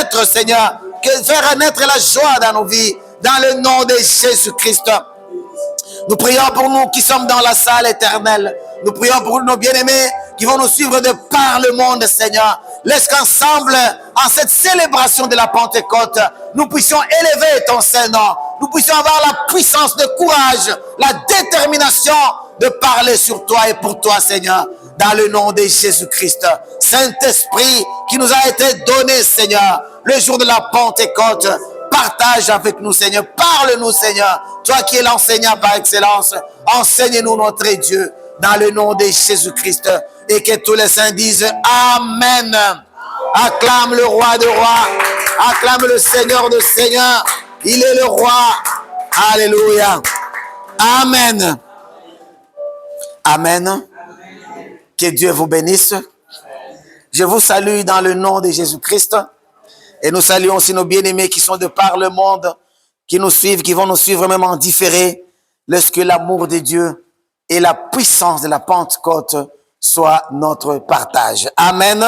renaître, Seigneur. Faire renaître la joie dans nos vies. Dans le nom de Jésus-Christ. Nous prions pour nous qui sommes dans la salle éternelle. Nous prions pour nos bien-aimés qui vont nous suivre de par le monde, Seigneur. Laisse qu'ensemble, en cette célébration de la Pentecôte, nous puissions élever ton Saint-Nom. Nous puissions avoir la puissance, le courage, la détermination de parler sur toi et pour toi, Seigneur. Dans le nom de Jésus-Christ. Saint-Esprit qui nous a été donné, Seigneur, le jour de la Pentecôte. Partage avec nous, Seigneur. Parle-nous, Seigneur. Toi qui es l'enseignant par excellence, enseigne-nous notre Dieu dans le nom de Jésus-Christ. Et que tous les saints disent Amen. Acclame le roi de rois. Acclame le Seigneur de seigneurs. Il est le roi. Alléluia. Amen. Amen. Que Dieu vous bénisse. Je vous salue dans le nom de Jésus-Christ. Et nous saluons aussi nos bien-aimés qui sont de par le monde, qui nous suivent, qui vont nous suivre même en différé, lorsque l'amour de Dieu et la puissance de la Pentecôte soient notre partage. Amen.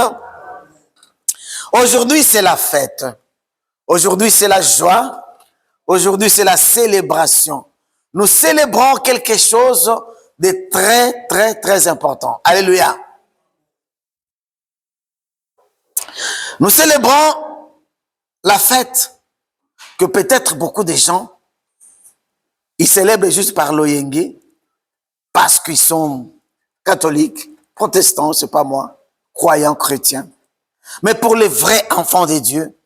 Aujourd'hui, c'est la fête. Aujourd'hui, c'est la joie. Aujourd'hui, c'est la célébration. Nous célébrons quelque chose de très, très, très important. Alléluia. Nous célébrons la fête que peut-être beaucoup de gens, ils célèbrent juste par l'Oyengue, parce qu'ils sont catholiques, protestants, c'est pas moi, croyants, chrétiens. Mais pour les vrais enfants de Dieu,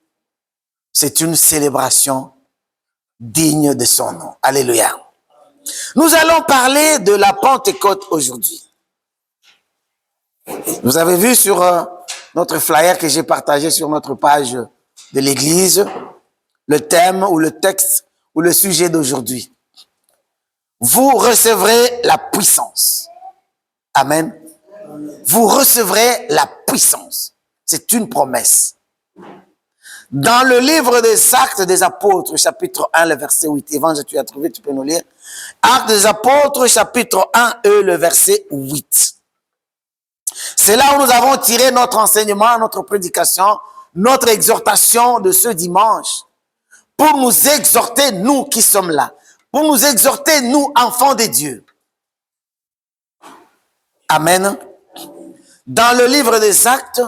c'est une célébration digne de son nom. Alléluia. Nous allons parler de la Pentecôte aujourd'hui. Vous avez vu sur notre flyer que j'ai partagé sur notre page de l'église, le thème ou le texte ou le sujet d'aujourd'hui. Vous recevrez la puissance. Amen. Vous recevrez la puissance. C'est une promesse. Dans le livre des Actes des Apôtres, chapitre 1, le verset 8. Évangile, tu as trouvé, tu peux nous lire. Actes des Apôtres, chapitre 1, le verset 8. C'est là où nous avons tiré notre enseignement, notre prédication, notre exhortation de ce dimanche, pour nous exhorter, nous qui sommes là, pour nous exhorter, nous, enfants de Dieu. Amen. Dans le livre des Actes,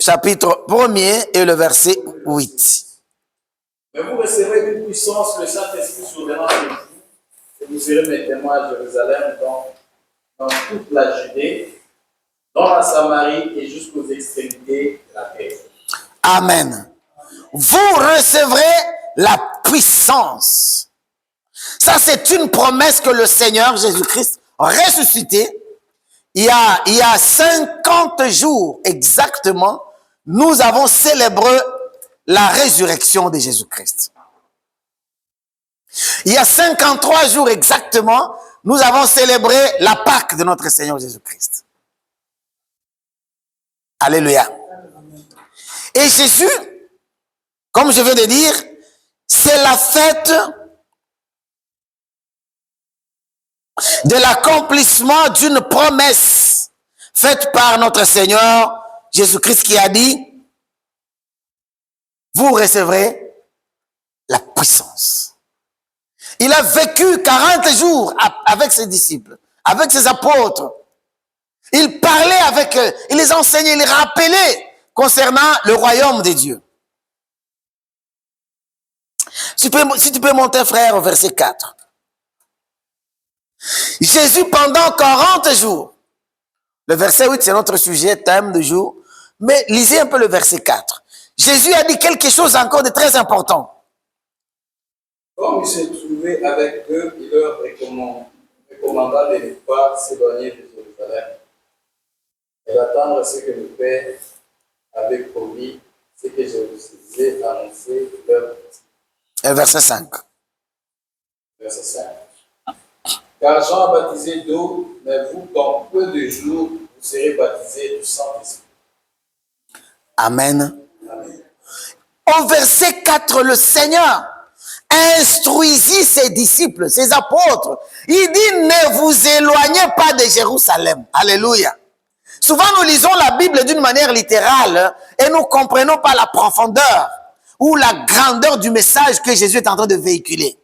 chapitre 1er et le verset 8. Mais vous recevrez une puissance, le Saint-Esprit souverain sur vous, et vous serez mes témoins à Jérusalem, dans toute la Judée, dans la Samarie et jusqu'aux extrémités de la terre. Amen. Vous recevrez la puissance. Ça, c'est une promesse que le Seigneur Jésus-Christ ressuscité, il y a 50 jours exactement, nous avons célébré la résurrection de Jésus-Christ. Il y a 53 jours exactement, nous avons célébré la Pâque de notre Seigneur Jésus-Christ. Alléluia. Et Jésus, comme je viens de dire, c'est la fête de l'accomplissement d'une promesse faite par notre Seigneur Jésus-Christ qui a dit, vous recevrez la puissance. Il a vécu 40 jours avec ses disciples, avec ses apôtres. Il parlait avec eux, il les enseignait, il les rappelait concernant le royaume de Dieu. Si tu peux monter, frère, au verset 4. Jésus, pendant 40 jours, le verset 8, c'est notre sujet, thème du jour, mais lisez un peu le verset 4. Jésus a dit quelque chose encore de très important. Comme il se trouvait avec eux, il leur recommanda de ne pas s'éloigner de Jérusalem et d'attendre ce que le Père avait promis, ce que je vous ai annoncé leur. Et verset 5. Verset 5. Car Jean a baptisé d'eau, mais vous, dans peu de jours, vous serez baptisés du Saint-Esprit. Amen. Amen. Au verset 4, le Seigneur instruisit ses disciples, ses apôtres. Il dit, ne vous éloignez pas de Jérusalem. Alléluia. Souvent, nous lisons la Bible d'une manière littérale et nous ne comprenons pas la profondeur ou la grandeur du message que Jésus est en train de véhiculer.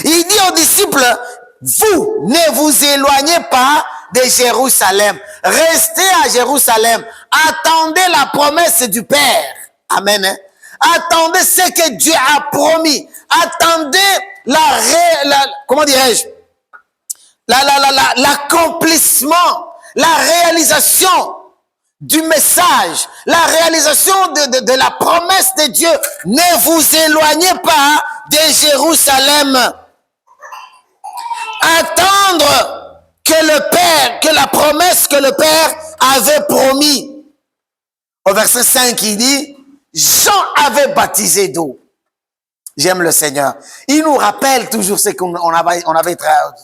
Il dit aux disciples, vous ne vous éloignez pas de Jérusalem. Restez à Jérusalem. Attendez la promesse du Père. Amen. Attendez ce que Dieu a promis. Attendez comment dirais-je? L'accomplissement, la réalisation du message, la réalisation de la promesse de Dieu. Ne vous éloignez pas de Jérusalem. Attendre que la promesse que le Père avait promis. Au verset 5, il dit, Jean avait baptisé d'eau. J'aime le Seigneur. Il nous rappelle toujours ce qu'on avait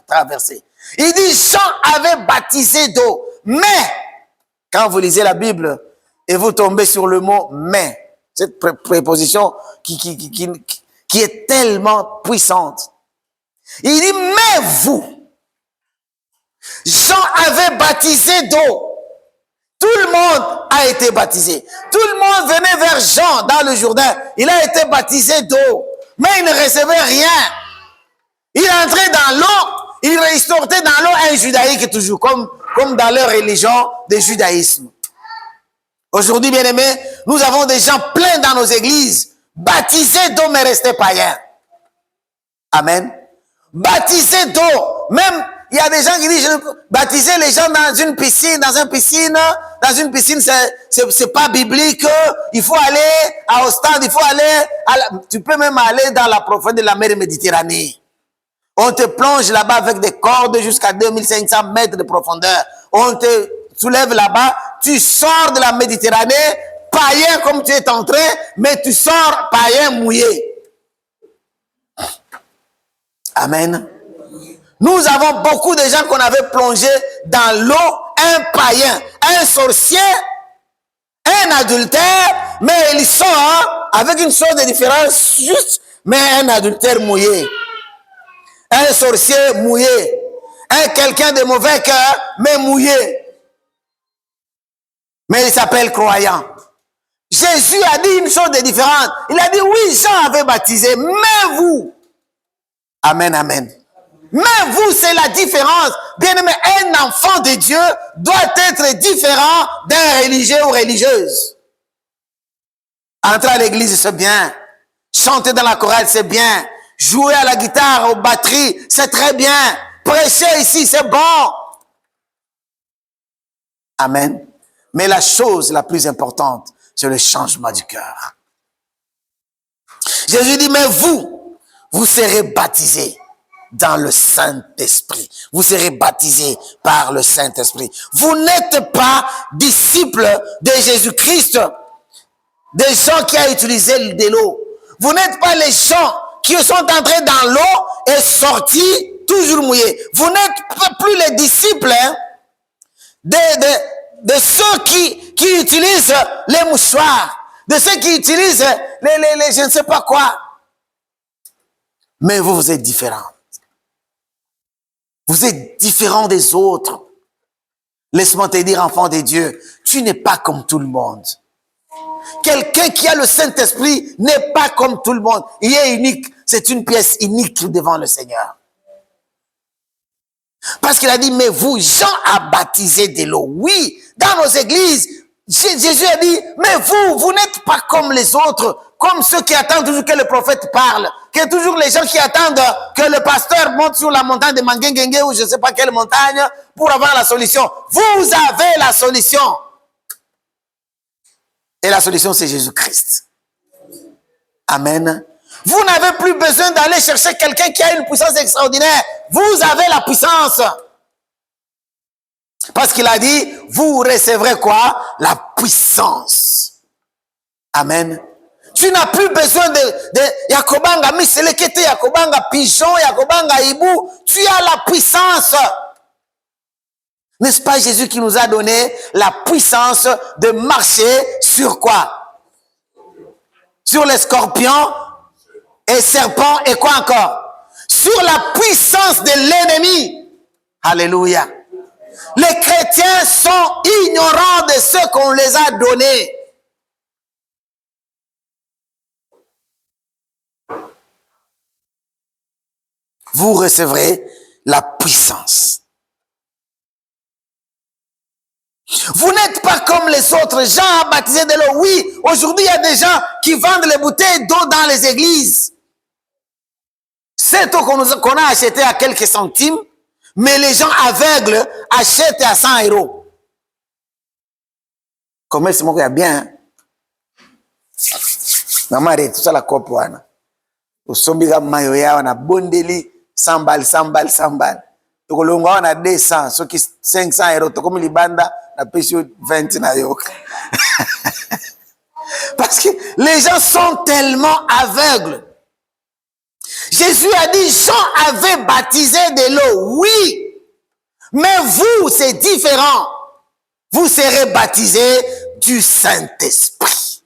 traversé. Il dit, Jean avait baptisé d'eau. Mais, quand vous lisez la Bible et vous tombez sur le mot « mais », cette préposition qui est tellement puissante. Il dit, mais vous, Jean avait baptisé d'eau. Tout le monde a été baptisé. Tout le monde venait vers Jean dans le Jourdain. Il a été baptisé d'eau. Mais il ne recevait rien. Il entrait dans l'eau, il sortait dans l'eau un judaïque toujours, comme dans leur religion de judaïsme. Aujourd'hui, bien aimés, nous avons des gens pleins dans nos églises, baptisés d'eau mais restés païens. Amen. Baptisés d'eau. Même, il y a des gens qui disent, baptiser les gens dans une piscine, c'est pas biblique. Il faut aller au stade, il faut aller, tu peux même aller dans la profondeur de la mer Méditerranée. On te plonge là-bas avec des cordes jusqu'à 2500 mètres de profondeur. On te soulève là-bas, tu sors de la Méditerranée, païen comme tu es entré, mais tu sors païen mouillé. Amen. Nous avons beaucoup de gens qu'on avait plongés dans l'eau, un païen, un sorcier, un adultère, mais ils sont avec une sorte de différence juste, mais un adultère mouillé. Un sorcier mouillé. Un quelqu'un de mauvais cœur, mais mouillé. Mais il s'appelle croyant. Jésus a dit une chose de différente. Il a dit, oui, Jean avait baptisé, mais vous. Amen, amen. Mais vous, c'est la différence. Bien aimé, un enfant de Dieu doit être différent d'un religieux ou religieuse. Entrer à l'église, c'est bien. Chanter dans la chorale, c'est bien. Jouer à la guitare, aux batteries, c'est très bien. Prêcher ici, c'est bon. Amen. Mais la chose la plus importante, c'est le changement du cœur. Jésus dit, mais vous serez baptisés dans le Saint-Esprit. Vous serez baptisés par le Saint-Esprit. Vous n'êtes pas disciples de Jésus-Christ, des gens qui ont utilisé de l'eau. Vous n'êtes pas les gens qui sont entrés dans l'eau et sortis toujours mouillés. Vous n'êtes plus les disciples de ceux qui utilisent les mouchoirs, de ceux qui utilisent les je ne sais pas quoi. Mais vous êtes différents. Vous êtes différents des autres. Laisse-moi te dire, enfant de Dieu, tu n'es pas comme tout le monde. Quelqu'un qui a le Saint-Esprit n'est pas comme tout le monde. Il est unique. C'est une pièce unique devant le Seigneur. Parce qu'il a dit, mais vous, Jean a baptisé de l'eau. Oui, dans nos églises, Jésus a dit, mais vous n'êtes pas comme les autres, comme ceux qui attendent toujours que le prophète parle, que toujours les gens qui attendent que le pasteur monte sur la montagne de Mangengengue ou je ne sais pas quelle montagne pour avoir la solution. Vous avez la solution. Et la solution, c'est Jésus-Christ. Amen. Vous n'avez plus besoin d'aller chercher quelqu'un qui a une puissance extraordinaire. Vous avez la puissance. Parce qu'il a dit, vous recevrez quoi? La puissance. Amen. Tu n'as plus besoin de Yakobanga Miselekete, Yakobanga Pigeon, Yakobanga Hibou. Tu as la puissance. N'est-ce pas Jésus qui nous a donné la puissance de marcher sur quoi? Sur les scorpions et serpents et quoi encore? Sur la puissance de l'ennemi. Alléluia. Les chrétiens sont ignorants de ce qu'on les a donné. Vous recevrez la puissance. Vous n'êtes pas comme les autres gens baptisés de l'eau. Oui, aujourd'hui, il y a des gens qui vendent les bouteilles d'eau dans les églises. Cette eau qu'on a achetée à quelques centimes, mais les gens aveugles achètent à 100 €. Commerce, il y a bien. Maman, tout ça la copoana. Au sombiga mayo ya na bondeli 100 balles, 100 balles, 100 balles. Tokolonga on a 200, ceux qui 500 €, to comme libanda na pesio 20 na yoka. Parce que les gens sont tellement aveugles. Jésus a dit, Jean avait baptisé de l'eau, oui, mais vous, c'est différent. Vous serez baptisés du Saint-Esprit.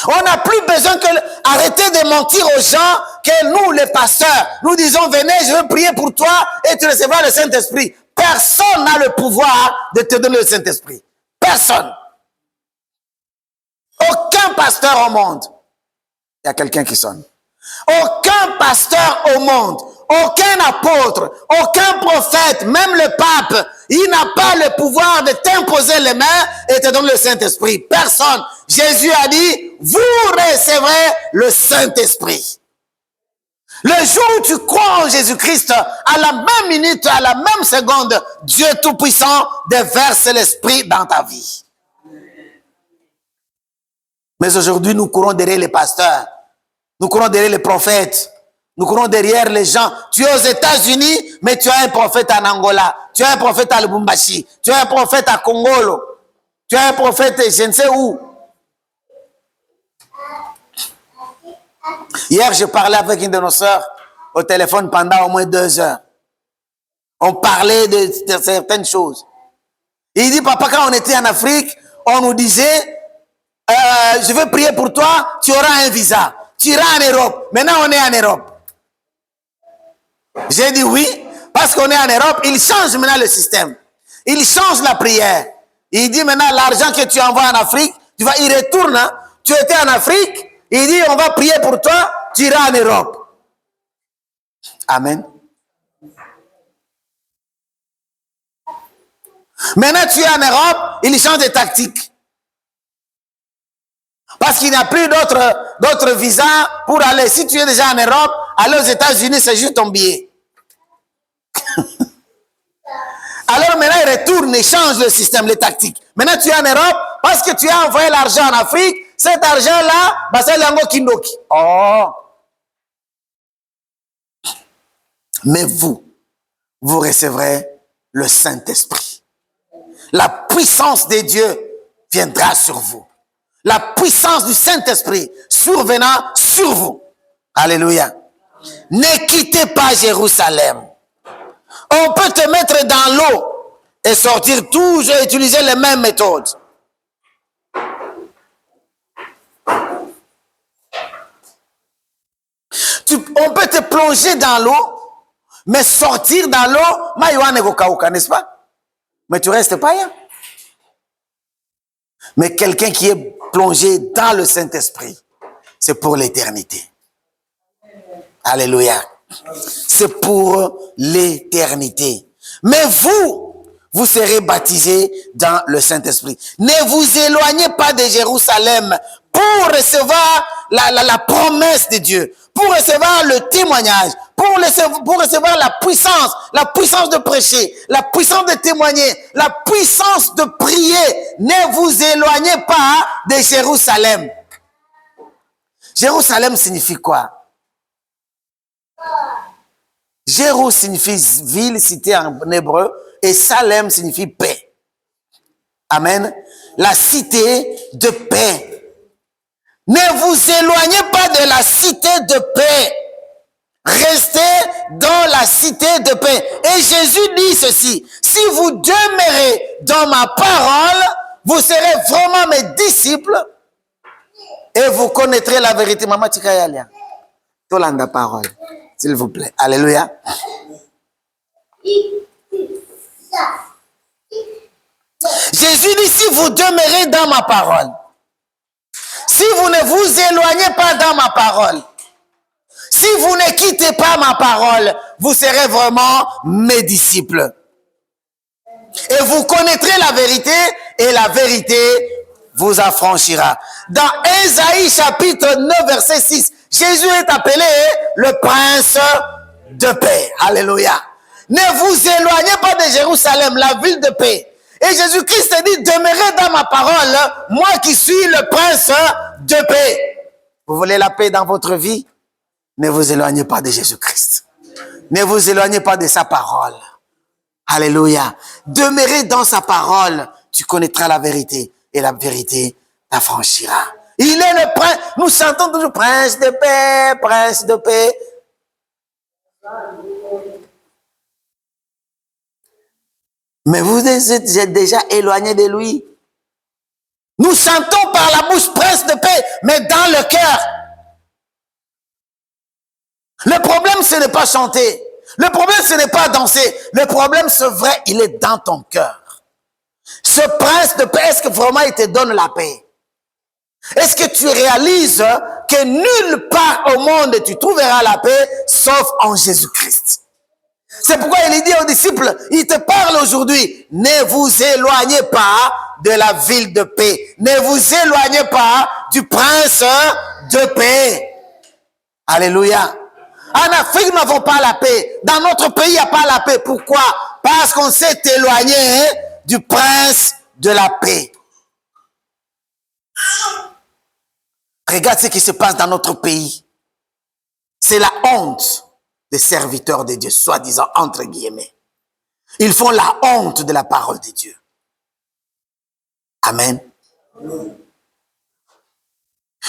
On n'a plus besoin d'arrêter de mentir aux gens que nous, les pasteurs, nous disons, venez, je veux prier pour toi et tu recevras le Saint-Esprit. Personne n'a le pouvoir de te donner le Saint-Esprit. Personne. Aucun pasteur au monde. Il y a quelqu'un qui sonne. Aucun pasteur au monde, aucun apôtre, aucun prophète, même le pape, il n'a pas le pouvoir de t'imposer les mains et te donner le Saint-Esprit. Personne. Jésus a dit, vous recevrez le Saint-Esprit. Le jour où tu crois en Jésus-Christ, à la même minute, à la même seconde, Dieu Tout-Puissant déverse l'Esprit dans ta vie. Mais aujourd'hui, nous courons derrière les pasteurs. Nous courons derrière les prophètes. Nous courons derrière les gens. Tu es aux États-Unis, mais tu as un prophète en Angola. Tu as un prophète à Lubumbashi. Tu as un prophète à Congolo. Tu as un prophète je ne sais où. Hier, je parlais avec une de nos sœurs au téléphone pendant au moins 2 heures. On parlait de certaines choses. Il dit, papa, quand on était en Afrique, on nous disait, je veux prier pour toi, tu auras un visa. Tu iras en Europe. Maintenant, on est en Europe. J'ai dit oui, parce qu'on est en Europe, il change maintenant le système. Il change la prière. Il dit maintenant, l'argent que tu envoies en Afrique, tu vas y retourner. Hein? Tu étais en Afrique, il dit, on va prier pour toi, tu iras en Europe. Amen. Maintenant, tu es en Europe, il change de tactique. Parce qu'il n'y a plus d'autres visas pour aller. Si tu es déjà en Europe, aller aux États-Unis, c'est juste ton billet. Alors maintenant, il retourne et change le système, les tactiques. Maintenant, tu es en Europe parce que tu as envoyé l'argent en Afrique. Cet argent-là, c'est l'ango kindoki. Oh! Mais vous recevrez le Saint-Esprit. La puissance de Dieu viendra sur vous. La puissance du Saint-Esprit survenant sur vous. Alléluia. Ne quittez pas Jérusalem. On peut te mettre dans l'eau et sortir toujours, utiliser les mêmes méthodes. On peut te plonger dans l'eau, mais sortir dans l'eau, n'est-ce pas? Mais tu restes pas là. Mais quelqu'un qui est plongé dans le Saint-Esprit, c'est pour l'éternité. Alléluia. C'est pour l'éternité. Mais vous serez baptisés dans le Saint-Esprit. Ne vous éloignez pas de Jérusalem pour recevoir la promesse de Dieu, pour recevoir le témoignage, pour recevoir la puissance de prêcher, la puissance de témoigner, la puissance de prier. Ne vous éloignez pas de Jérusalem. Jérusalem signifie quoi? Jérou signifie ville, cité en hébreu, et Salem signifie paix. Amen. La cité de paix. Ne vous éloignez pas de la cité de paix. Restez dans la cité de paix. Et Jésus dit ceci: si vous demeurez dans ma parole, vous serez vraiment mes disciples et vous connaîtrez la vérité. Maman Tikayalia. Tolanda parole. S'il vous plaît. Alléluia. Jésus dit, si vous demeurez dans ma parole, si vous ne vous éloignez pas dans ma parole, si vous ne quittez pas ma parole, vous serez vraiment mes disciples. Et vous connaîtrez la vérité, et la vérité vous affranchira. Dans Ésaïe chapitre 9, verset 6, Jésus est appelé le prince de paix. Alléluia. Ne vous éloignez pas de Jérusalem, la ville de paix. Et Jésus-Christ dit, demeurez dans ma parole, moi qui suis le prince de paix. Vous voulez la paix dans votre vie? Ne vous éloignez pas de Jésus-Christ. Ne vous éloignez pas de sa parole. Alléluia. Demeurez dans sa parole, tu connaîtras la vérité et la vérité t'affranchira. Il est le prince. Nous chantons toujours prince de paix, prince de paix. Mais vous êtes déjà éloigné de lui. Nous chantons par la bouche prince de paix, mais dans le cœur. Le problème, ce n'est pas chanter. Le problème, ce n'est pas danser. Le problème, c'est vrai, il est dans ton cœur. Ce prince de paix, est-ce que vraiment il te donne la paix? Est-ce que tu réalises que nulle part au monde tu trouveras la paix, sauf en Jésus-Christ? C'est pourquoi il dit aux disciples, il te parle aujourd'hui, ne vous éloignez pas de la ville de paix. Ne vous éloignez pas du prince de paix. Alléluia. En Afrique, nous n'avons pas la paix. Dans notre pays, il n'y a pas la paix. Pourquoi? Parce qu'on s'est éloigné du prince de la paix. Regarde ce qui se passe dans notre pays. C'est la honte des serviteurs de Dieu, soi-disant, entre guillemets. Ils font la honte de la parole de Dieu. Amen.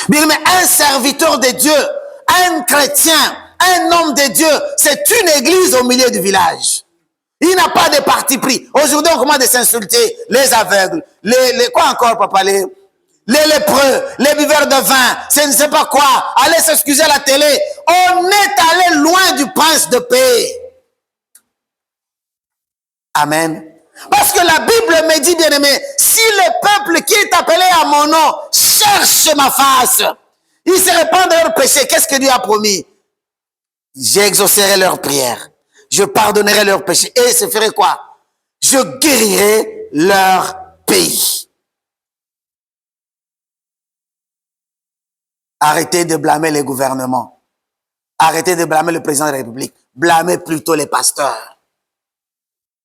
Bien, mais un serviteur de Dieu, un chrétien, un homme de Dieu, c'est une église au milieu du village. Il n'a pas de parti pris. Aujourd'hui, on commence à s'insulter. Les aveugles, les quoi encore, papa? Les lépreux, les buveurs de vin, je ne sais pas quoi. Allez s'excuser à la télé. On est allé loin du prince de paix. Amen. Parce que la Bible me dit, bien aimé, si le peuple qui est appelé à mon nom cherche ma face, ils se répandent de leurs péchés. Qu'est-ce que Dieu a promis? J'exaucerai leurs prières. Je pardonnerai leurs péchés. Et je ferai quoi? Je guérirai leur pays. Arrêtez de blâmer les gouvernements. Arrêtez de blâmer le président de la République. Blâmez plutôt les pasteurs.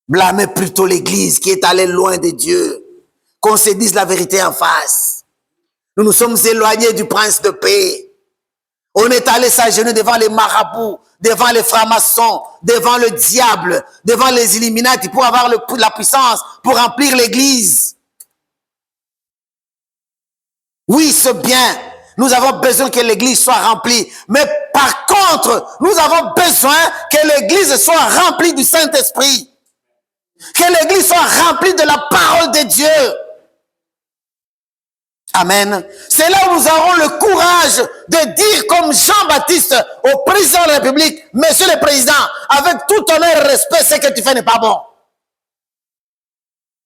Blâmez plutôt l'église qui est allée loin de Dieu. Qu'on se dise la vérité en face. Nous nous sommes éloignés du prince de paix. On est allé s'agenouiller devant les marabouts, devant les francs-maçons, devant le diable, devant les Illuminati pour avoir la puissance, pour remplir l'église. Oui, c'est bien. Nous avons besoin que l'église soit remplie. Mais par contre, nous avons besoin que l'église soit remplie du Saint-Esprit. Que l'église soit remplie de la parole de Dieu. Amen. C'est là où nous aurons le courage de dire comme Jean-Baptiste au président de la République, Monsieur le Président, avec tout honneur et respect, ce que tu fais n'est pas bon.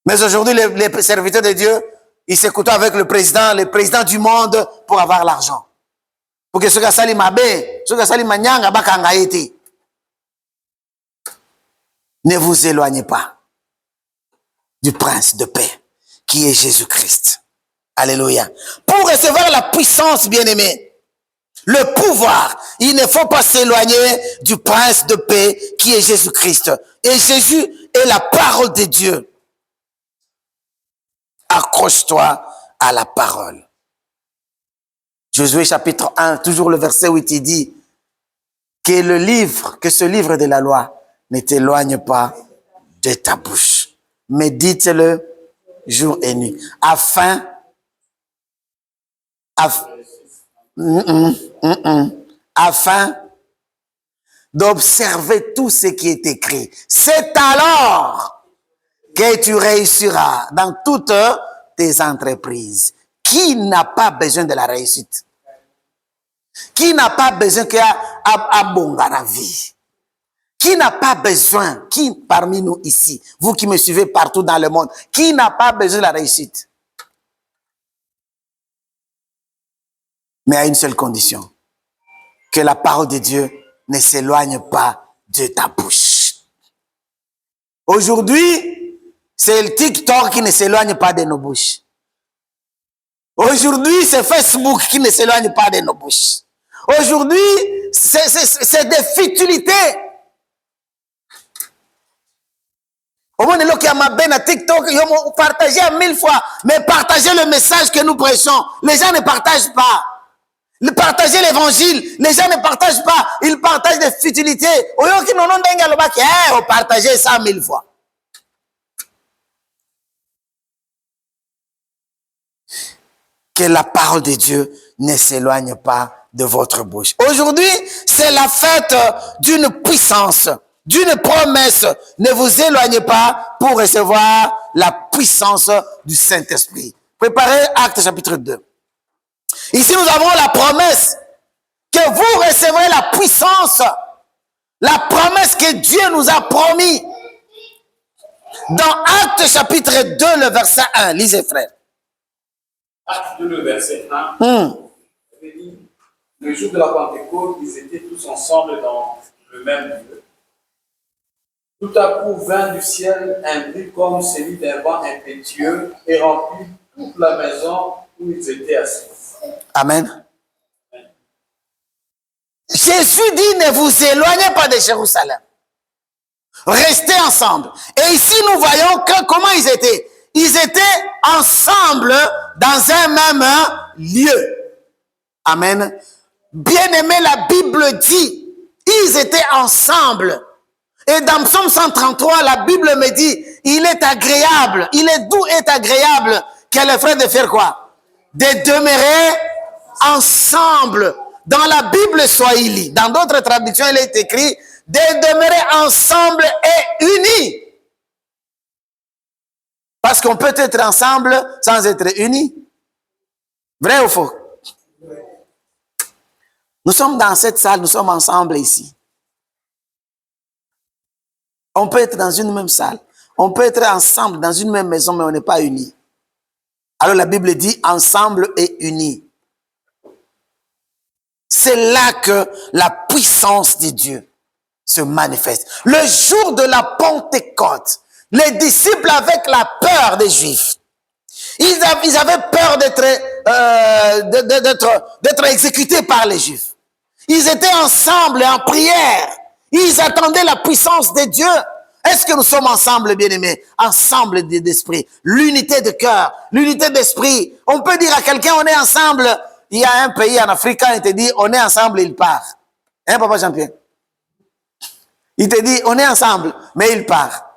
Mais aujourd'hui, les serviteurs de Dieu, ils s'écoutent avec le président du monde pour avoir l'argent. Pour que ce que ça ne vous éloignez pas du prince de paix qui est Jésus-Christ. Alléluia. Pour recevoir la puissance, bien-aimé, le pouvoir, il ne faut pas s'éloigner du prince de paix qui est Jésus-Christ. Et Jésus est la parole de Dieu. Accroche-toi à la parole. Josué chapitre 1, toujours le verset 8, il dit que ce livre de la loi ne t'éloigne pas de ta bouche. Médite-le jour et nuit, afin d'observer tout ce qui est écrit. C'est alors que tu réussiras dans toutes tes entreprises. Qui n'a pas besoin de la réussite? Qui n'a pas besoin qu'il y ait un bon dans la vie? Qui n'a pas besoin, qui parmi nous ici, vous qui me suivez partout dans le monde, qui n'a pas besoin de la réussite? Mais à une seule condition, que la parole de Dieu ne s'éloigne pas de ta bouche. Aujourd'hui, c'est le TikTok qui ne s'éloigne pas de nos bouches. Aujourd'hui, c'est Facebook qui ne s'éloigne pas de nos bouches. Aujourd'hui, c'est des futilités. Au moins, il y a ma benne à TikTok, ils ont partagé 1000 fois, mais partagez le message que nous prêchons. Les gens ne partagent pas. Partagez l'évangile, les gens ne partagent pas, ils partagent des futilités. On partage ça 1000 fois. Que la parole de Dieu ne s'éloigne pas de votre bouche. Aujourd'hui, c'est la fête d'une puissance, d'une promesse. Ne vous éloignez pas pour recevoir la puissance du Saint-Esprit. Préparez Actes chapitre 2. Ici, nous avons la promesse que vous recevrez la puissance, la promesse que Dieu nous a promis. Dans Actes chapitre 2, le verset 1, lisez frère. Acte 2, le verset 1. Le jour de la Pentecôte, ils étaient tous ensemble dans le même lieu. Tout à coup vint du ciel un bruit comme celui d'un vent impétueux et remplit toute la maison où ils étaient assis. Amen. Jésus dit, ne vous éloignez pas de Jérusalem. Restez ensemble. Et ici, nous voyons comment ils étaient. Ils étaient ensemble dans un même lieu. Amen. Bien-aimé, la Bible dit, ils étaient ensemble. Et dans Psaume 133, la Bible me dit, il est agréable, il est doux et agréable que les frères de faire quoi? De demeurer ensemble. Dans la Bible Swahili, dans d'autres traductions, il est écrit de demeurer ensemble et unis. Parce qu'on peut être ensemble sans être unis. Vrai ou faux? Nous sommes dans cette salle, nous sommes ensemble ici. On peut être dans une même salle. On peut être ensemble dans une même maison, mais on n'est pas unis. Alors la Bible dit ensemble et unis. C'est là que la puissance de Dieu se manifeste. Le jour de la Pentecôte, les disciples avec la peur des Juifs, ils avaient peur d'être exécutés par les Juifs. Ils étaient ensemble en prière. Ils attendaient la puissance de Dieu. Est-ce que nous sommes ensemble, bien-aimés? Ensemble d'esprit. L'unité de cœur, l'unité d'esprit. On peut dire à quelqu'un, on est ensemble. Il y a un pays en Afrique, quand il te dit, on est ensemble, il part. Hein, papa Jean-Pierre? Il te dit, on est ensemble, mais il part.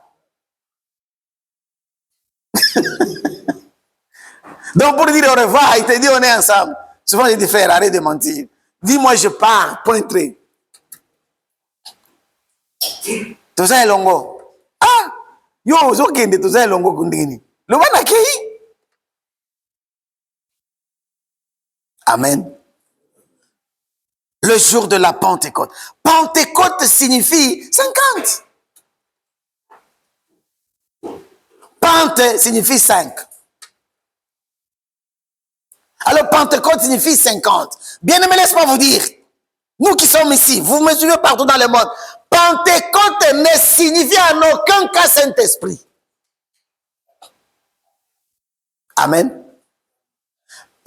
Donc, pour dire au revoir, il te dit, on est ensemble. Souvent, il dit, frère, arrête de mentir. Dis-moi, je pars, point trait. Tout ça est longo. Ah! Yo, zokende, tout ça est longo kundini. Le wana kei? Amen. Le jour de la Pentecôte. Pentecôte signifie 50. Pente signifie 5. Alors Pentecôte signifie 50. Bien aimé, laisse-moi vous dire. Nous qui sommes ici, vous me suivez partout dans le monde. Pentecôte ne signifie en aucun cas Saint-Esprit. Amen.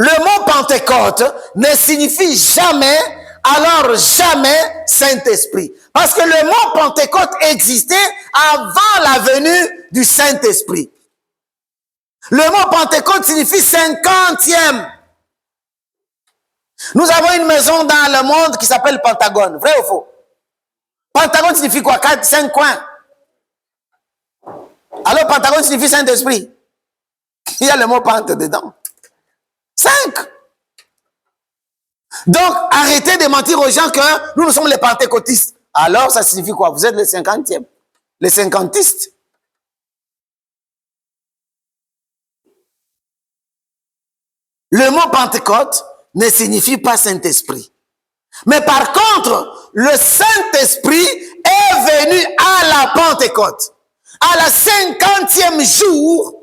Le mot Pentecôte ne signifie jamais, alors jamais Saint-Esprit. Parce que le mot Pentecôte existait avant la venue du Saint-Esprit. Le mot Pentecôte signifie 50e. Nous avons une maison dans le monde qui s'appelle Pentagone. Vrai ou faux? Pentagone signifie quoi? 5 coins. Alors Pentagone signifie Saint-Esprit. Il y a le mot Pente dedans. 5. Donc, arrêtez de mentir aux gens que nous sommes les pentecôtistes. Alors, ça signifie quoi? Vous êtes les 50e. Les 50istes. Le mot Pentecôte ne signifie pas Saint-Esprit. Mais par contre, le Saint-Esprit est venu à la Pentecôte. À la 50e jour,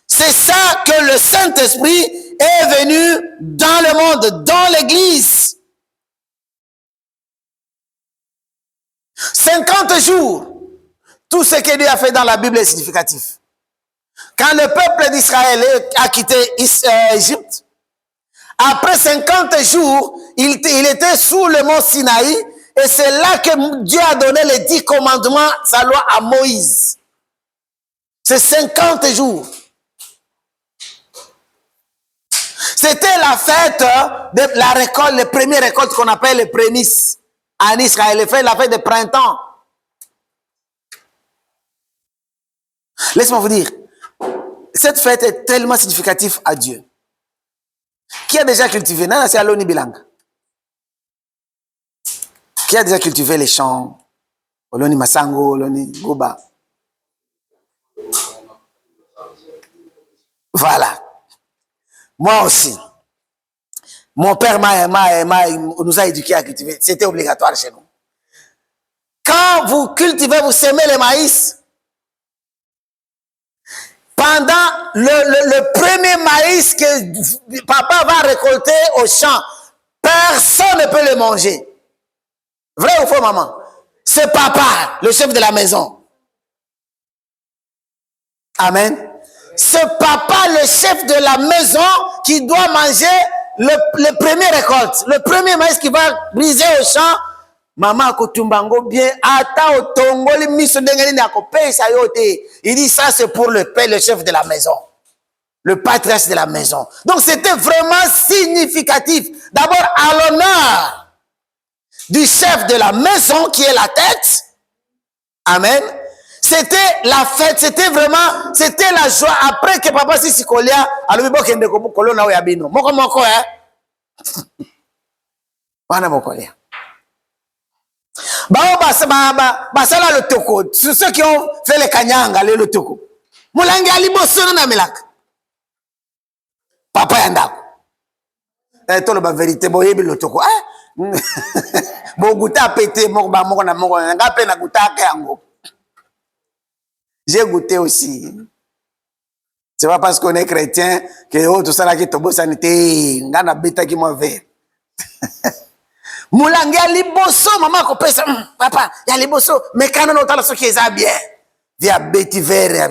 c'est ça que le Saint-Esprit est venu dans le monde, dans l'Église. 50 jours. Tout ce que Dieu a fait dans la Bible est significatif. Quand le peuple d'Israël a quitté Égypte, après 50 jours, il était sous le mont Sinaï, et c'est là que Dieu a donné les 10 commandements, sa loi à Moïse. C'est 50 jours. C'était la fête de la récolte, les premières récoltes qu'on appelle les prémices en Israël, la fête de printemps. Laisse-moi vous dire, cette fête est tellement significative à Dieu. Qui a déjà cultivé? Non, c'est Aloni Bilang. Qui a déjà cultivé les champs? Oloni Masango, Oloni Goba. Voilà. Moi aussi. Mon père nous a éduqués à cultiver. C'était obligatoire chez nous. Quand vous cultivez, vous semez le maïs. Pendant le premier maïs que papa va récolter au champ, personne ne peut le manger. Vrai ou faux, maman? C'est papa, le chef de la maison. Amen. C'est papa, le chef de la maison, qui doit manger le premier récolte. Le premier maïs qui va briser au champ. Maman akotumbango bien, ata otongoli miso ndengeni na kopesa yote. Il dit ça c'est pour le père, le chef de la maison. Le patriarche de la maison. Donc c'était vraiment significatif. D'abord à l'honneur du chef de la maison qui est la tête. Amen. C'était la fête, c'était vraiment, c'était la joie. Après que papa si kolia, alobi bokende ko kolona oya bino. Moko Wana mokolia. Basala le toko. Ceux qui ont fait les kanyanga, le toko. Moulangi aliboso na melaka. Papa yandako. Tolo ba vérité boyebi le toko. Bo goûter pété moko na moko nga pe na goûter yango. J'ai goûté aussi. C'est pas parce qu'on est chrétien que tout ça là qui tobo sanité nga na beta ki mo ver. Moulangi ya liboso mama ko pesa papa ya liboso mais quand on entend ce qui est bien via beti vert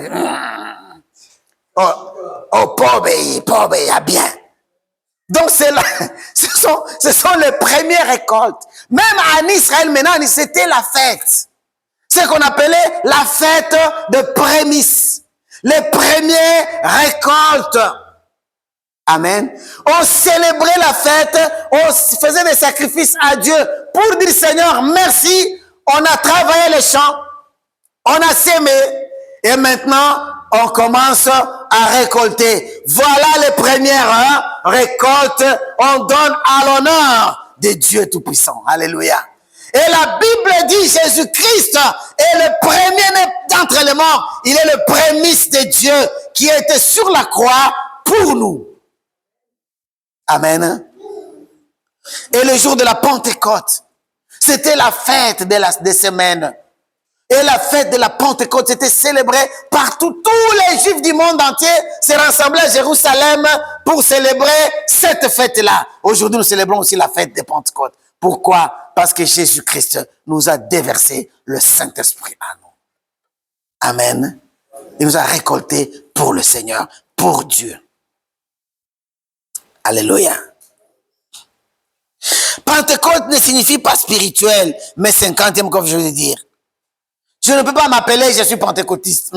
oh pauvre ya bien. Donc c'est là, ce sont les premières récoltes. Même en Israël maintenant c'était la fête. C'est qu'on appelait la fête de prémices. Les premières récoltes. Amen. On célébrait la fête, on faisait des sacrifices à Dieu pour dire Seigneur, merci, on a travaillé les champs, on a sémé et maintenant on commence à récolter. Voilà les premières récoltes, on donne à l'honneur de Dieu Tout-Puissant. Alléluia. Et la Bible dit Jésus-Christ est le premier d'entre les morts. Il est le prémisse de Dieu qui était sur la croix pour nous. Amen. Et le jour de la Pentecôte, c'était la fête des semaines. Et la fête de la Pentecôte était célébrée partout. Tous les Juifs du monde entier se rassemblaient à Jérusalem pour célébrer cette fête-là. Aujourd'hui, nous célébrons aussi la fête de Pentecôte. Pourquoi? Parce que Jésus-Christ nous a déversé le Saint-Esprit à nous. Amen. Il nous a récoltés pour le Seigneur, pour Dieu. Alléluia. Pentecôte ne signifie pas spirituel, mais 50e comme je veux dire. Je ne peux pas m'appeler, je suis pentecôtiste.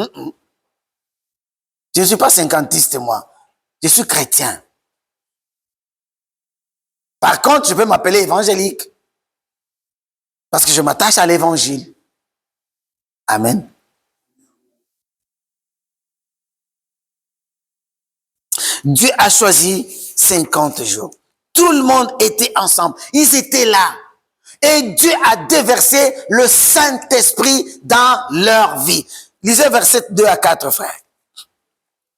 Je ne suis pas cinquantiste, moi. Je suis chrétien. Par contre, je peux m'appeler évangélique. Parce que je m'attache à l'évangile. Amen. Dieu a choisi 50 jours. Tout le monde était ensemble. Ils étaient là. Et Dieu a déversé le Saint-Esprit dans leur vie. Lisez versets 2 à 4, frère.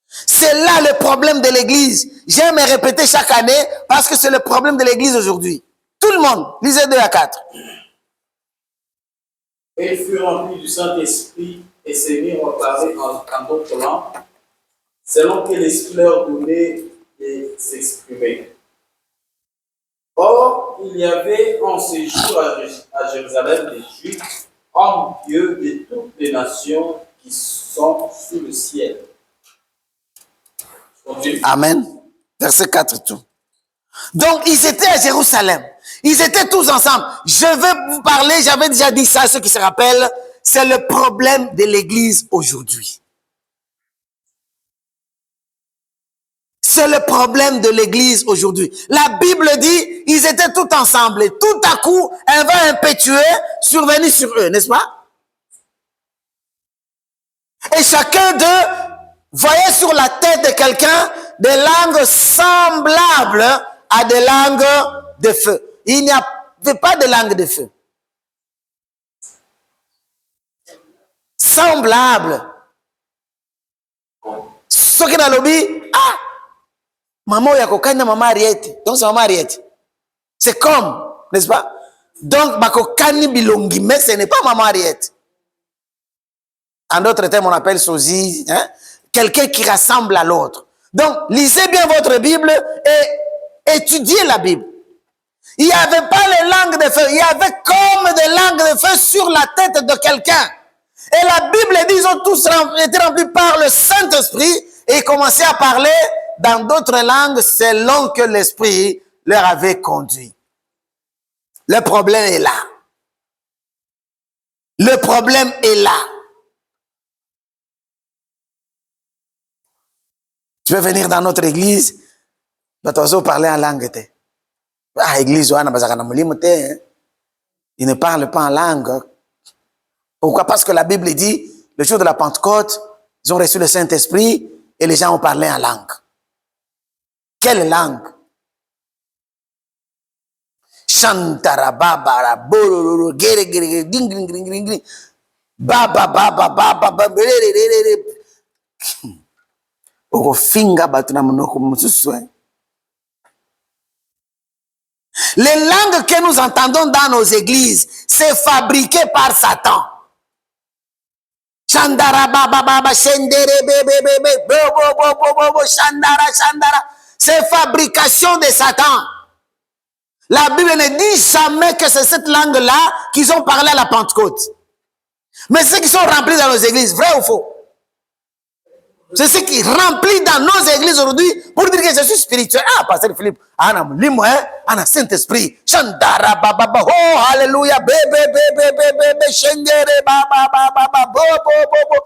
C'est là le problème de l'église. J'aime répéter chaque année parce que c'est le problème de l'église aujourd'hui. Tout le monde, lisez 2 à 4. Et ils furent remplis du Saint-Esprit et se mirent à parler en d'autres langues, selon que l'Esprit leur donnait de s'exprimer. Or, il y avait en ce jour à Jérusalem des Juifs, hommes pieux de toutes les nations qui sont sous le ciel. Amen. Verset 4 tout. Donc, ils étaient à Jérusalem. Ils étaient tous ensemble. Je vais vous parler, j'avais déjà dit ça, ceux qui se rappellent, c'est le problème de l'Église aujourd'hui. C'est le problème de l'Église aujourd'hui. La Bible dit, ils étaient tous ensemble. Et tout à coup, un vent impétueux survenait sur eux, n'est-ce pas? Et chacun d'eux voyait sur la tête de quelqu'un des langues semblables à des langues de feu. Il n'y avait pas de langue de feu. Semblable. Ce qui dans l'objet, ah, maman yakokanya maman Ariette. Donc c'est maman Ariette. C'est comme, n'est-ce pas? Donc bakokani bilongi, mais ce n'est pas maman Ariette. En d'autres termes, on appelle sosie, hein? Quelqu'un qui rassemble à l'autre. Donc, lisez bien votre Bible et étudiez la Bible. Il n'y avait pas les langues de feu, il y avait comme des langues de feu sur la tête de quelqu'un. Et la Bible dit qu'ils ont tous été remplis par le Saint-Esprit et commençaient à parler dans d'autres langues selon que l'Esprit leur avait conduit. Le problème est là. Le problème est là. Tu veux venir dans notre église, tu vas parler en langue. Ah, église, il ne parle pas en langue. Pourquoi? Parce que la Bible dit, le jour de la Pentecôte, ils ont reçu le Saint-Esprit et les gens ont parlé en langue. Quelle langue? Chantara babara bororo gere gere ding ding ding ding ding baba baba baba baba. Les langues que nous entendons dans nos églises, c'est fabriqué par Satan. Chandara baba baba shendere bebe bebe bobo bobo bobo chandara chandara, c'est fabrication de Satan. La Bible ne dit jamais que c'est cette langue-là qu'ils ont parlé à la Pentecôte. Mais ceux qui sont remplis dans nos églises, vrai ou faux? C'est ce qui remplit dans nos églises aujourd'hui pour dire que je suis spirituel. Ah, pasteur Philippe, ana mulimo, ana Saint-Esprit. Chandara baba baba, oh alléluia, bébé bébé bébé, shengere baba baba bo bo bo.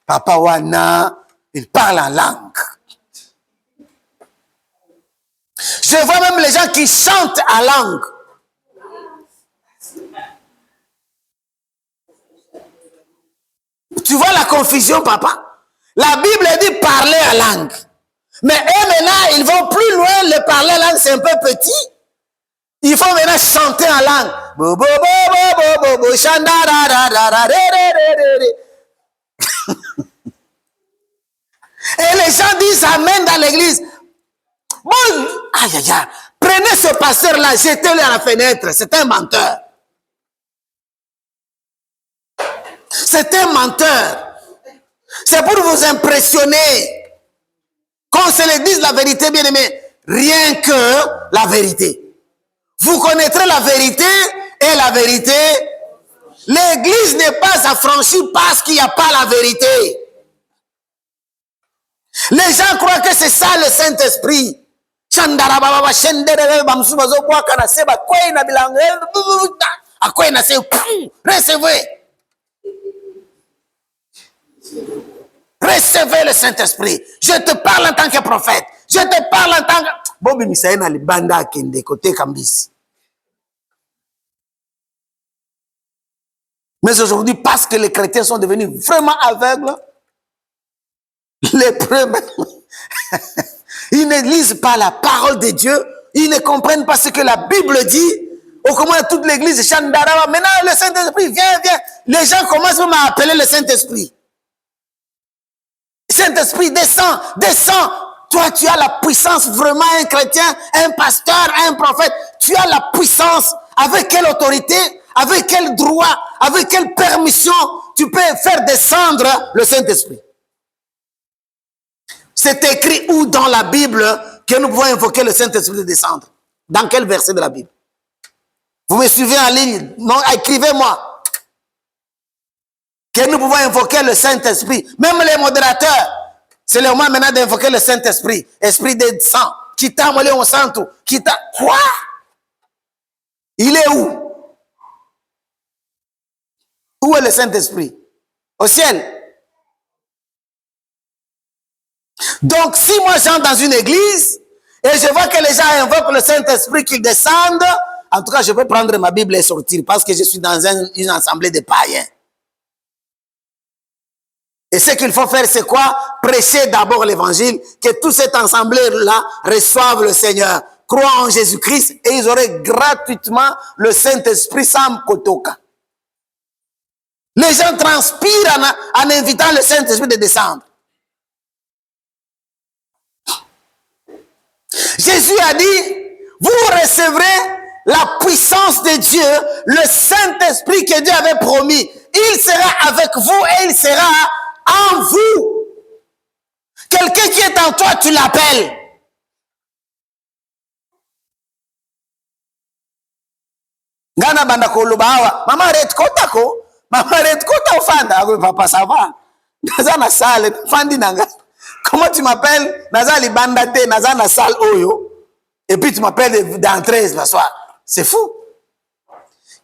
Papa wana, il parle en langue. Je vois même les gens qui chantent en langue. Tu vois la confusion, papa? La Bible dit parler en langue. Mais eux, maintenant, ils vont plus loin. Le parler en langue, c'est un peu petit. Il faut maintenant chanter en langue. Bo, bo, bo, bo, bo, bo, bo, chandara, ra, ra, ra, re, re, re, re. Et les gens disent amen dans l'église. Bon, aïe, aïe, aïe. Prenez ce pasteur-là, jetez-le à la fenêtre. C'est un menteur. C'est un menteur. C'est pour vous impressionner. Qu'on se le dise la vérité, bien aimé. Rien que la vérité. Vous connaîtrez la vérité et la vérité. L'église n'est pas affranchie parce qu'il n'y a pas la vérité. Les gens croient que c'est ça le Saint-Esprit. Recevez. Recevez le Saint-Esprit. Je te parle en tant que prophète. Je te parle en tant que... Bobi Misaïna li banda kende côté Kambisi. Mais aujourd'hui, parce que les chrétiens sont devenus vraiment aveugles, les premiers, ils ne lisent pas la parole de Dieu, ils ne comprennent pas ce que la Bible dit. Au comment toute l'église Chandaraba. Maintenant, le Saint-Esprit vient. Les gens commencent même à appeler le Saint-Esprit. Saint-Esprit, descends. Toi, tu as la puissance, vraiment un chrétien, un pasteur, un prophète. Tu as la puissance. Avec quelle autorité? avec quel droit, avec quelle permission tu peux faire descendre le Saint-Esprit? C'est écrit où dans la Bible que nous pouvons invoquer le Saint-Esprit de descendre? Dans quel verset de la Bible? Vous me suivez en ligne? Non, écrivez-moi. Que nous pouvons invoquer le Saint-Esprit. Même les modérateurs, c'est le moment maintenant d'invoquer le Saint-Esprit. Esprit de sang. Kita mole on santo. Kita. Quoi? Il est où? Où est le Saint-Esprit? Au ciel. Donc, si moi j'entre dans une église et je vois que les gens invoquent le Saint-Esprit qu'il descende, en tout cas, je peux prendre ma Bible et sortir parce que je suis dans une assemblée de païens. Et ce qu'il faut faire, c'est quoi? Prêcher d'abord l'évangile, que toute cette assemblée-là reçoive le Seigneur, croient en Jésus-Christ et ils auraient gratuitement le Saint-Esprit sans kotoka. Les gens transpirent en invitant le Saint-Esprit de descendre. Jésus a dit, vous recevrez la puissance de Dieu, le Saint-Esprit que Dieu avait promis. Il sera avec vous et il sera en vous. Quelqu'un qui est en toi, tu l'appelles. Ngana banda ko lubawa, mama red kota ko, mama red kota ofanda, papa ça va. Naza na salle, fandi nanga. Comment tu m'appelles? Naza li banda te, naza na salle oyo. Et puis tu m'appelles d'entrée ce soir. C'est fou.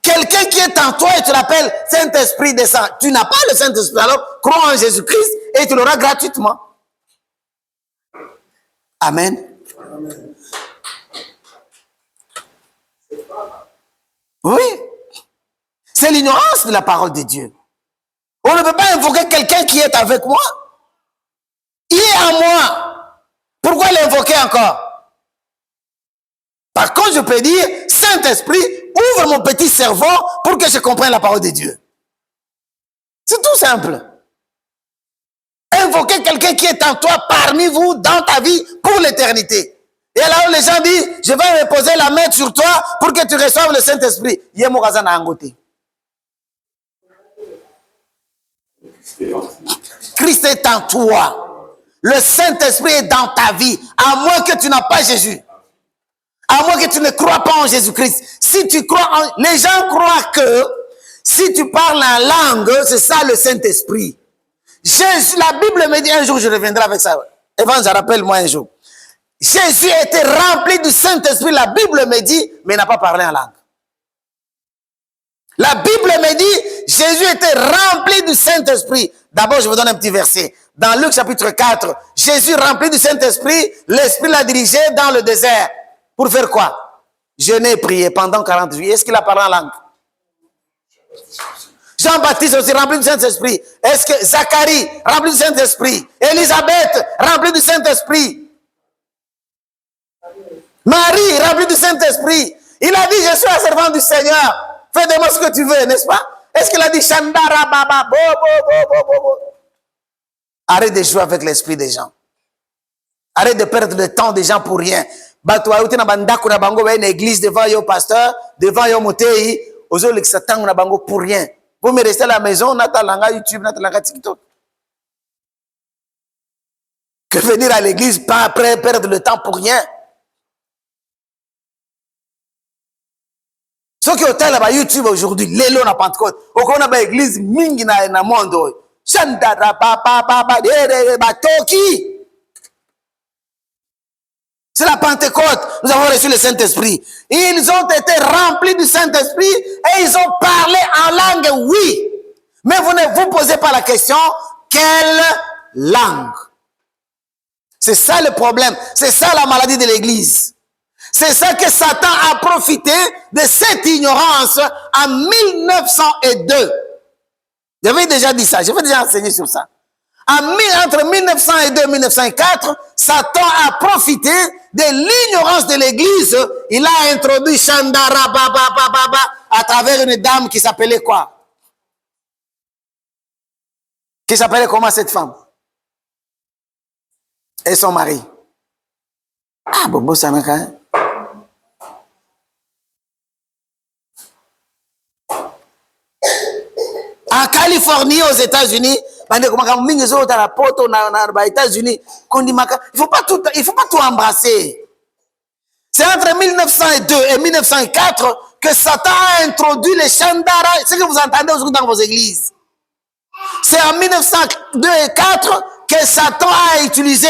Quelqu'un qui est en toi et tu l'appelles Saint-Esprit descend. Tu n'as pas le Saint-Esprit, alors crois en Jésus-Christ et tu l'auras gratuitement. Amen. Amen. Oui. C'est l'ignorance de la parole de Dieu. On ne peut pas invoquer quelqu'un qui est avec moi. Il est en moi. Pourquoi l'invoquer encore? Par contre, je peux dire, Saint-Esprit, ouvre mon petit cerveau pour que je comprenne la parole de Dieu. C'est tout simple. Invoquer quelqu'un qui est en toi, parmi vous, dans ta vie, pour l'éternité. Et alors les gens disent, je vais me poser la main sur toi pour que tu reçoives le Saint-Esprit. Christ est en toi. Le Saint-Esprit est dans ta vie, à moins que tu n'as pas Jésus. À moins que tu ne crois pas en Jésus-Christ. Si tu crois en... Les gens croient que si tu parles en langue, c'est ça le Saint-Esprit. Jésus, la Bible me dit, un jour je reviendrai avec ça. Evans, rappelle-moi un jour. Jésus était rempli du Saint-Esprit, la Bible me dit, mais il n'a pas parlé en langue. La Bible me dit, Jésus était rempli du Saint-Esprit. D'abord, je vous donne un petit verset. Dans Luc chapitre 4, Jésus rempli du Saint-Esprit, l'Esprit l'a dirigé dans le désert. Pour faire quoi? Jeûner et prier pendant 40 jours. Est-ce qu'il a parlé en langue? Jean-Baptiste aussi rempli du Saint-Esprit. Est-ce que Zacharie rempli du Saint-Esprit? Élisabeth rempli du Saint-Esprit. Marie rempli du Saint-Esprit. Il a dit, je suis un servant du Seigneur. Fais de moi ce que tu veux, n'est-ce pas? Est-ce qu'il a dit Chandara Baba bo, bo, bo, bo, bo. Arrête de jouer avec l'esprit des gens. Arrête de perdre le temps des gens pour rien. Bato ayuti na bandako na bango ba une église devant yo pasteur, devant yo motei, ozo l'exatango na bango pour rien. Vous me restez à la maison, nata langa YouTube, nata langa TikTok. Que venir à l'église pas après perdre le temps pour rien. Ce qui est là YouTube aujourd'hui, l'élo na Pentecôte, au qu'on a ba église mingi na monde. Chandara papa papa de batoki. C'est la Pentecôte. Nous avons reçu le Saint-Esprit. Ils ont été remplis du Saint-Esprit et ils ont parlé en langue, oui. Mais vous ne vous posez pas la question, quelle langue? C'est ça le problème. C'est ça la maladie de l'Église. C'est ça que Satan a profité de cette ignorance en 1902. J'avais déjà dit ça. J'avais déjà enseigné sur ça. Entre 1902 et 1904, Satan a profité de l'ignorance de l'Église. Il a introduit Chandara Baba Baba à travers une dame qui s'appelait quoi? Qui s'appelait comment cette femme? Et son mari. Ah, Bobo Sanaka. Californie, aux États-Unis, il faut pas tout embrasser. C'est entre 1902 et 1904 que Satan a introduit les chandara, ce que vous entendez aujourd'hui dans vos églises. C'est en 1902 et 4 que Satan a utilisé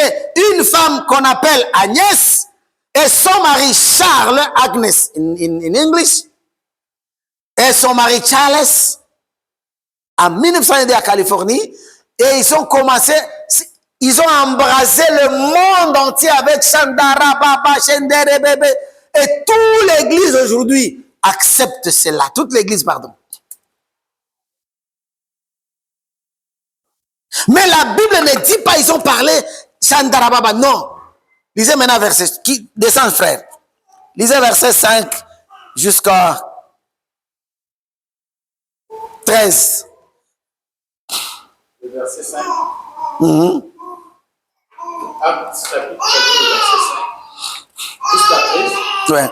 une femme qu'on appelle Agnès et son mari Charles, Agnes in English, et son mari Charles, en 1902 à Californie, et ils ont commencé, ils ont embrasé le monde entier avec Chandara, Baba, Chendere, Bébé, et toute l'église aujourd'hui accepte cela, toute l'église, pardon. Mais la Bible ne dit pas, ils ont parlé Chandara, Baba, non. Lisez maintenant verset, qui descend frère. Lisez verset 5 jusqu'à 13. Le verset 5. Actes chapitre 4, verset 5. Jusqu'à 13. Ouais.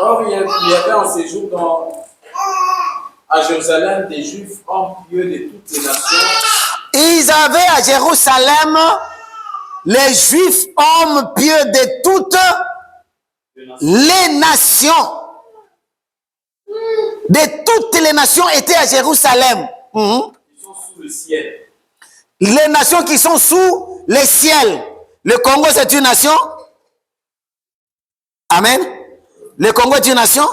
Or, il y avait en séjour à Jérusalem des Juifs hommes pieux de toutes les nations. Ils avaient à Jérusalem les Juifs hommes pieux de toutes les nations. De toutes les nations étaient à Jérusalem. Ils sont sous le ciel. Les nations qui sont sous le ciel. Le Congo, c'est une nation. Amen. Le Congo est une nation.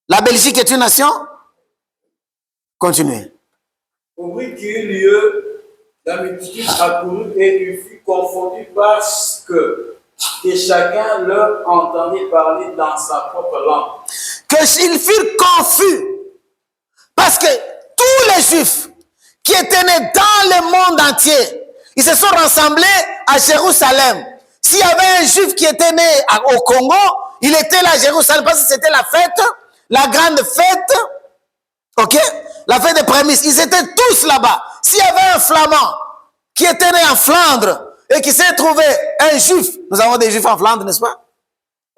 La Belgique est une nation. Continuez. Au bruit qui eut lieu, la multitude accourut et il fut confondu parce que chacun leur entendait parler dans sa propre langue. Qu'ils furent confus. Parce que tous les Juifs qui étaient nés dans le monde entier, ils se sont rassemblés à Jérusalem. S'il y avait un Juif qui était né au Congo, il était là à Jérusalem parce que c'était la fête, la grande fête, ok? La fête des prémices. Ils étaient tous là-bas. S'il y avait un Flamand qui était né en Flandre et qui s'est trouvé un Juif, nous avons des Juifs en Flandre, n'est-ce pas?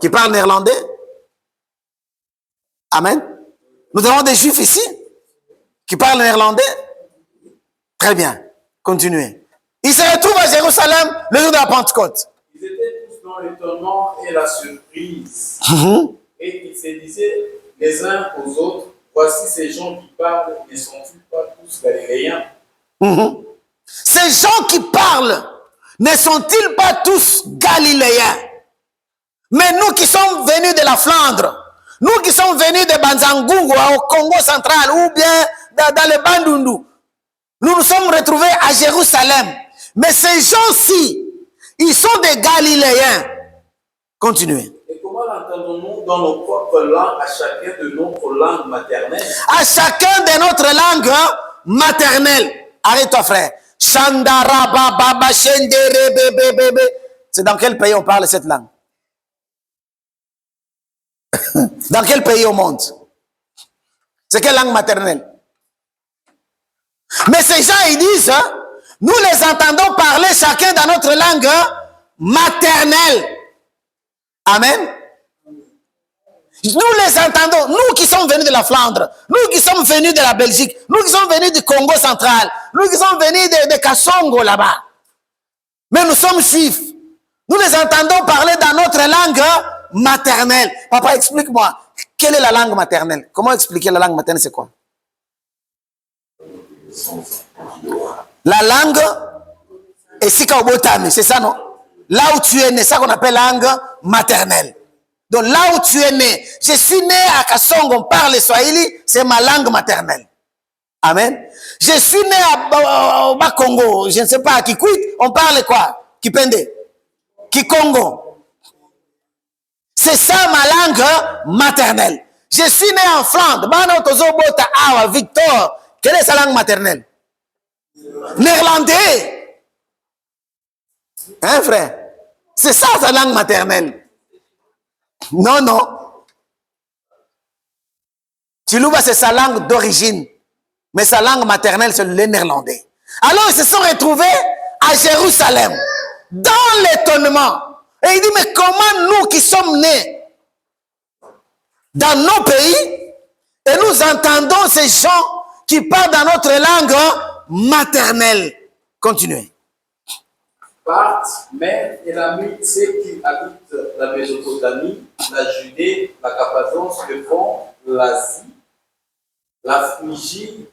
Qui parlent néerlandais. Amen. Nous avons des Juifs ici qui parlent néerlandais. Très bien. Continuez. Ils se retrouvent à Jérusalem le jour de la Pentecôte. Ils étaient tous dans l'étonnement et la surprise. Et ils se disaient les uns aux autres, voici ces gens qui parlent, ne sont-ils pas tous galiléens? Ces gens qui parlent, ne sont-ils pas tous galiléens? Mais nous qui sommes venus de la Flandre, nous qui sommes venus de Banzangungu au Congo central ou bien dans le Bandundu, nous nous sommes retrouvés à Jérusalem. Mais ces gens-ci, ils sont des Galiléens. Continuez. Et comment l'entendons-nous dans nos propres langues, à chacun de notre langue maternelle? À chacun de notre langue maternelle. Arrête-toi frère. Chandara baba shendere bebe bebe. C'est dans quel pays on parle cette langue? Dans quel pays au monde? C'est quelle langue maternelle? Mais ces gens, ils disent, nous les entendons parler chacun dans notre langue maternelle. Amen. Nous les entendons, nous qui sommes venus de la Flandre, nous qui sommes venus de la Belgique, nous qui sommes venus du Congo central, nous qui sommes venus de Kassongo là-bas. Mais nous sommes juifs. Nous les entendons parler dans notre langue maternelle. Papa, explique-moi, quelle est la langue maternelle? Comment expliquer la langue maternelle, c'est quoi? La langue est Sikaobotami, c'est ça, non? Là où tu es né, c'est ça qu'on appelle langue maternelle. Donc là où tu es né, je suis né à Kassongo, on parle le Swahili, c'est ma langue maternelle. Amen. Je suis né au Bas-Congo, je ne sais pas, à Kikwit, on parle quoi? Kipende, Kikongo. C'est ça ma langue maternelle. Je suis né en Flandre, Victor. Quelle est sa langue maternelle? Néerlandais. Hein, frère? C'est ça sa langue maternelle. Non, non. Chiluba, c'est sa langue d'origine. Mais sa langue maternelle, c'est le néerlandais. Alors, ils se sont retrouvés à Jérusalem, dans l'étonnement. Et il dit, mais comment nous qui sommes nés dans nos pays et nous entendons ces gens qui parlent dans notre langue maternelle. Continuez. Partent, mais Élamite, ceux qui habitent la Mésopotamie, la Judée, la Cappadoce, le Pont, l'Asie, la Phrygie,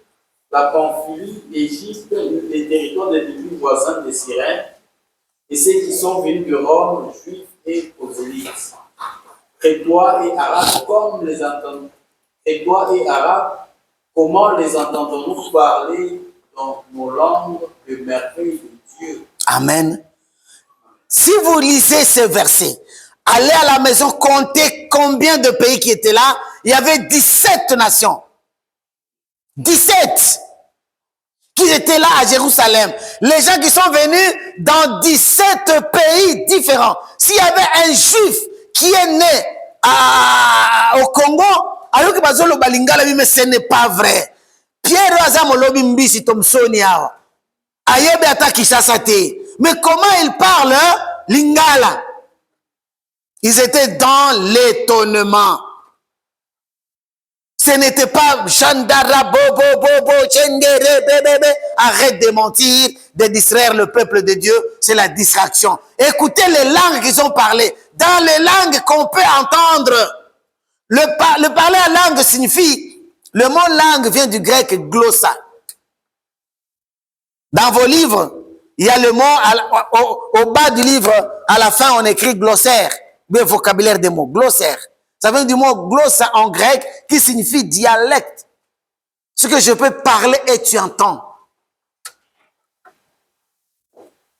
la Pamphylie, l'Égypte, les territoires des pays voisins des Cyrènes, et ceux qui sont venus de Rome, juifs et prosélytes. Crétois et Arabes, comme les entendons. Crétois et Arabes, comment les entendons-nous parler dans nos langues de merveilles de Dieu? Amen. Si vous lisez ce verset, allez à la maison, comptez combien de pays qui étaient là. Il y avait 17 nations. 17 qui étaient là à Jérusalem. Les gens qui sont venus dans 17 pays différents. S'il y avait un juif qui est né au Congo, alors que bazolo balingala, mais ce n'est pas vrai. Pierre Azamolobi Mbisi Tomsoni awa. Ayebe ata Kishasa te. Mais comment ils parlent lingala? Ils étaient dans l'étonnement. Ce n'était pas Chandara, Bobo, Bobo, Chendere, Bébé. Arrête de mentir, de distraire le peuple de Dieu. C'est la distraction. Écoutez les langues qu'ils ont parlé. Dans les langues qu'on peut entendre, le parler en langue signifie, le mot langue vient du grec glossa. Dans vos livres, il y a le mot, au bas du livre, à la fin, on écrit glossaire. Le vocabulaire des mots, glossaire. Ça vient du mot glossa en grec qui signifie dialecte. Ce que je peux parler et tu entends.